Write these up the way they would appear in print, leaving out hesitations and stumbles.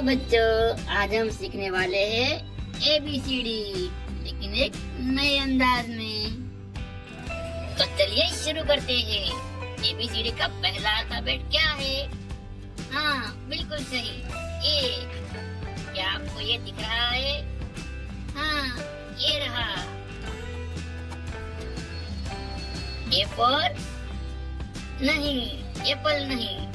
तो बच्चों, आज हम सीखने वाले हैं ABCD, लेकिन एक नए अंदाज में। तो चलिए शुरू करते हैं। ABCD का पहला अल्फाबेट क्या है? हाँ, बिल्कुल सही, ए। क्या आपको ये दिख रहा है? हाँ, ये रहा। ए फॉर नहीं, एप्पल नहीं।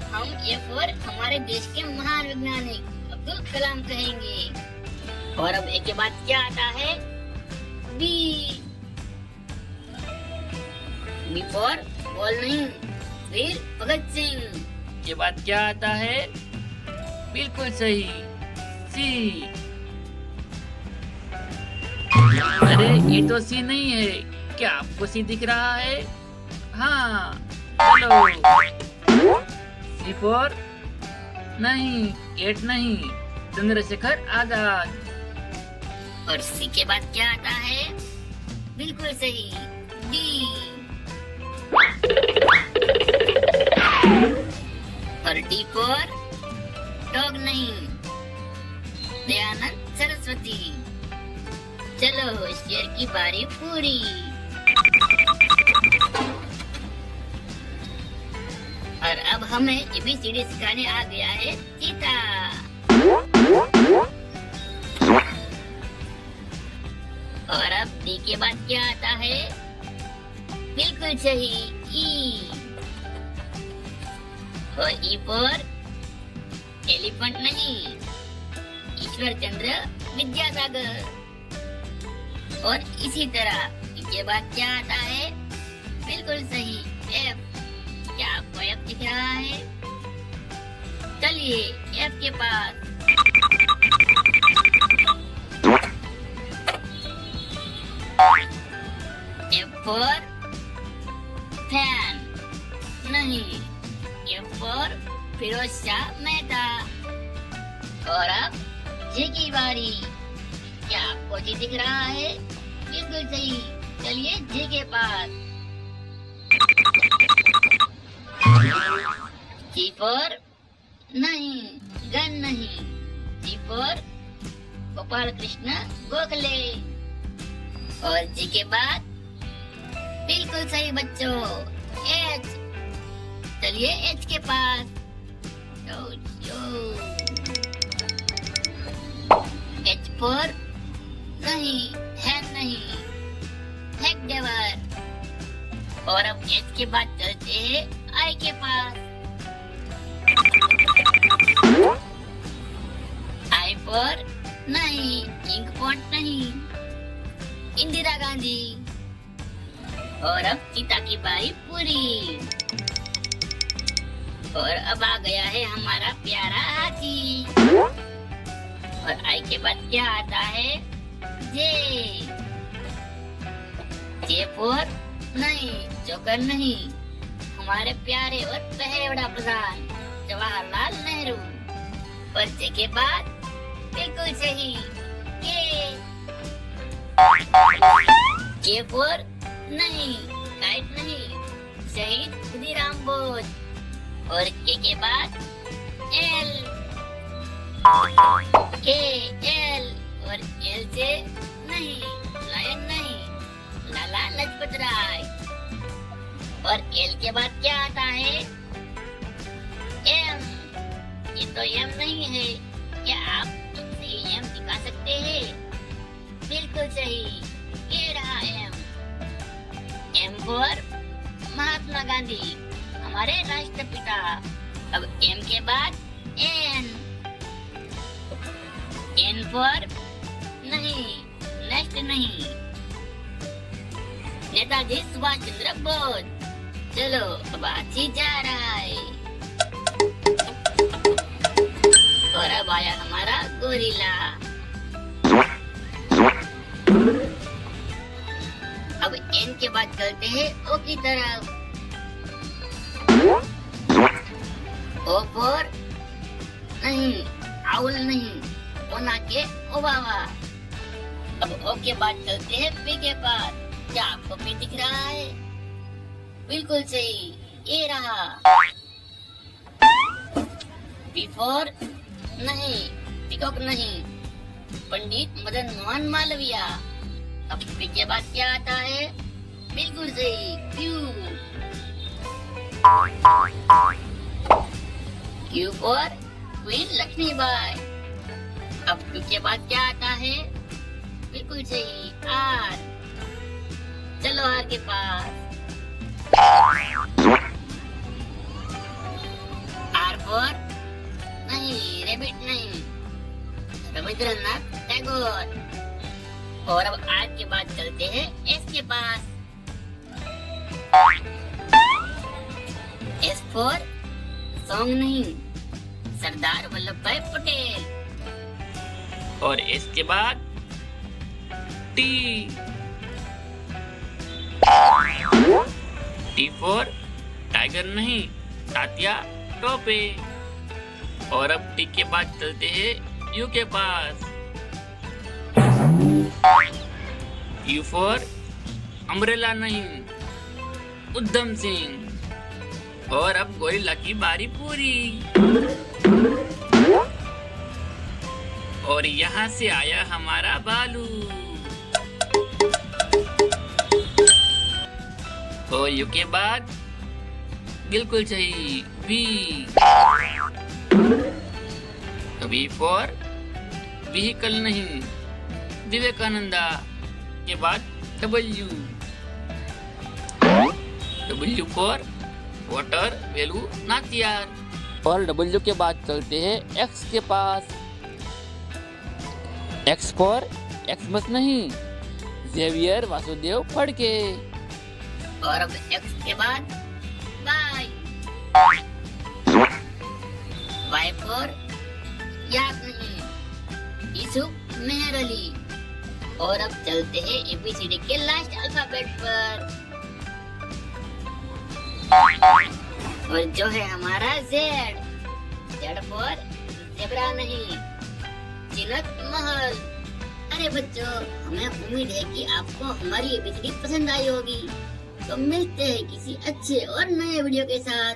हम ये फॉर हमारे देश के महान वैज्ञानिक अब्दुल कलाम कहेंगे। और अब ए के बाद क्या आता है? बी। बी फॉर बॉल नहीं, फिर भगत सिंह। के बाद क्या आता है? बिल्कुल सही, सी। अरे ये तो सी नहीं है, क्या आपको सी दिख रहा है? हाँ, चलो। सी फॉर नहीं, गेट नहीं, चंद्रशेखर आजाद। और सी के बाद क्या आता है? बिल्कुल सही, डी। और डी फॉर डॉग नहीं, दयानंद सरस्वती। चलो, शेर की बारी पूरी। और अब हमें ABCD सिखाने आ गया है चीता। और अब डी के बाद क्या आता है? बिल्कुल सही, ई। और ई फॉर एलिफेंट नहीं, ईश्वर चंद्र विद्यासागर। और इसी तरह ई के बाद क्या आता है? बिल्कुल सही, एफ। क्या आपको एफ दिख रहा है? चलिए एफ के पास। एफ फॉर फैन नहीं, एफ फॉर फिरोज शाह मेहता। और अब जी की बारी। क्या आपको जी दिख रहा है? बिल्कुल सही, चलिए जी के पास। जी फॉर नहीं, गन नहीं, जी फॉर गोपाल कृष्ण गोखले। और जी के बाद बिल्कुल सही बच्चों, एच। चलिए एच के पास। एच फॉर नहीं, हैन नहीं, हेक्डेवर। और अब एच के बाद चलते हैं आई के पास। आई फॉर नहीं, इंक पॉट नहीं, इंदिरा गांधी। और अब चीता की बारी पूरी। और अब आ गया है हमारा प्यारा हाथी। और आई के बाद क्या आता है? जे। जे फॉर नहीं, जोकर नहीं, हमारे प्यारे और पहले बड़ा प्रधान जवाहरलाल नेहरू। और जे के बाद बिल्कुल सही, के फॉर नहीं, काइट नहीं, शहीद खुदीराम बोस। और के बाद एल। के, एल। और एल से नहीं, लायन नहीं, लाला लाजपत राय। और एल के बाद क्या आता है? एम। ये तो एम नहीं है, क्या आप इसे एम दिखा सकते हैं? बिल्कुल सही, ये रहा M. M for Mahatma Gandhi, हमारे राष्ट्रपिता। अब एम के बाद एन। एन फॉर नहीं, नेक्स्ट नहीं, नेताजी सुभाष चंद्र बोस। चलो, अब हाथी जा रहा है। और अब आया हमारा गोरिल्ला। अब एन के बाद चलते हैं ओ की तरफ। ओ फॉर नहीं, आउल नहीं, ओना के ओबावा। अब ओ के बाद चलते हैं पी के पास। क्या आपको पी दिख रहा है? बिल्कुल सही, ये रहा। P for नहीं, पीकॉक नहीं, पंडित मदन मोहन मालविया। अब पी के बाद क्या आता है? बिल्कुल सही, Q. Q for queen Lakshmibai. अब क्यू के बाद क्या आता है? बिल्कुल सही, आर। चलो आर के पास। आर फॉर नहीं, रेबिट नहीं, रविंद्रनाथ टैगोर। और अब आर के बाद चलते हैं एस के पास। एस फॉर सॉन्ग नहीं, सरदार वल्लभ भाई पटेल। और इसके बाद टी। टी फॉर टाइगर नहीं, तात्या टोपे। और अब टी के बाद चलते हैं यू के पास। यू फॉर अम्ब्रेला नहीं, उद्धम सिंह। और अब गोरिल्ला की बारी पूरी। और यहाँ से आया हमारा भालू। और यू के बाद बिल्कुल सही, वी। वी फॉर व्हीकल नहीं, विवेकानंदा। के बाद डब्ल्यू। डब्ल्यू फॉर वाटर वेलू नाथियार। और डब्ल्यू के बाद चलते हैं एक्स के पास। एक्स फॉर एक्समस नहीं, जेवियर वासुदेव फड़के। और अब एक्स के बाद वाई। वाई फॉर याद नहीं, यूसुफ मेहर अली। और अब चलते हैं एबीसीडी के लास्ट अल्फाबेट पर। और जो है हमारा जेड। जेड फॉर जेब्रा नहीं, जिनत महल। अरे बच्चों, हमें उम्मीद है कि आपको हमारी एबीसीडी पसंद आई होगी। तो मिलते हैं किसी अच्छे और नए वीडियो के साथ।